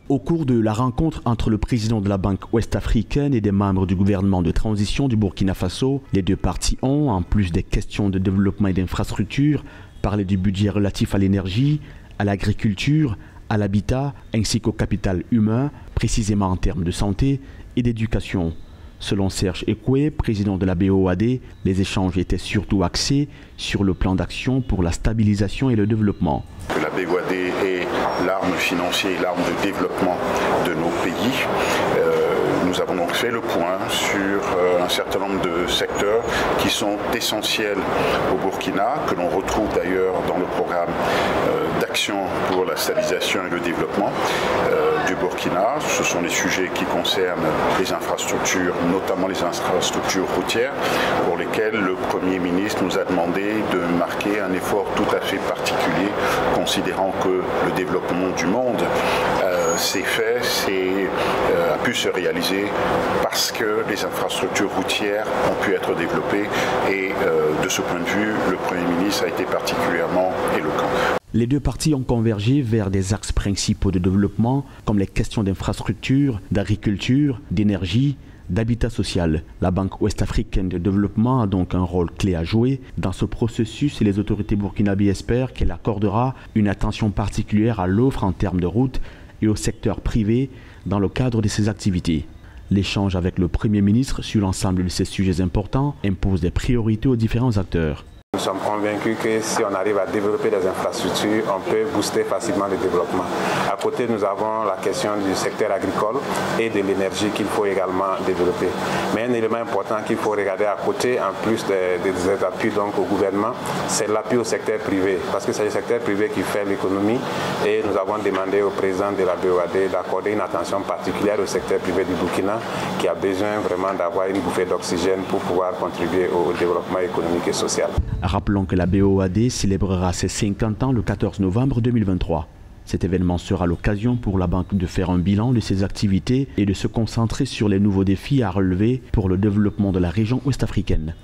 Au cours de la rencontre entre le président de la Banque ouest-africaine et des membres du gouvernement de transition du Burkina Faso, les deux parties ont, en plus des questions de développement et d'infrastructures, parlé du budget relatif à l'énergie, à l'agriculture, à l'habitat ainsi qu'au capital humain, précisément en termes de santé et d'éducation. Selon Serge Ekwe, président de la BOAD, les échanges étaient surtout axés sur le plan d'action pour la stabilisation et le développement. La BOAD est l'arme financière et l'arme de développement de nos pays. Nous avons donc fait le point sur un certain nombre de secteurs qui sont essentiels au Burkina, que l'on retrouve d'ailleurs dans le programme d'action pour la stabilisation et le développement du Burkina. Ce sont les sujets qui concernent les infrastructures, notamment les infrastructures routières, pour lesquelles le Premier ministre nous a demandé de marquer un effort tout à fait particulier, considérant que le développement du monde a pu se réaliser parce que les infrastructures routières ont pu être développées et de ce point de vue, le Premier ministre a été particulièrement éloquent. Les deux parties ont convergé vers des axes principaux de développement comme les questions d'infrastructure, d'agriculture, d'énergie, d'habitat social. La Banque ouest-africaine de développement a donc un rôle clé à jouer dans ce processus et les autorités burkinabées espèrent qu'elle accordera une attention particulière à l'offre en termes de routes et au secteur privé dans le cadre de ses activités. L'échange avec le Premier ministre sur l'ensemble de ces sujets importants impose des priorités aux différents acteurs. Nous sommes convaincus que si on arrive à développer des infrastructures, on peut booster facilement le développement. À côté, nous avons la question du secteur agricole et de l'énergie qu'il faut également développer. Mais un élément important qu'il faut regarder à côté, en plus des appuis donc, au gouvernement, c'est l'appui au secteur privé. Parce que c'est le secteur privé qui fait l'économie et nous avons demandé au président de la BOAD d'accorder une attention particulière au secteur privé du Burkina qui a besoin vraiment d'avoir une bouffée d'oxygène pour pouvoir contribuer au développement économique et social. Rappelons que la BOAD célébrera ses 50 ans le 14 novembre 2023. Cet événement sera l'occasion pour la banque de faire un bilan de ses activités et de se concentrer sur les nouveaux défis à relever pour le développement de la région ouest-africaine.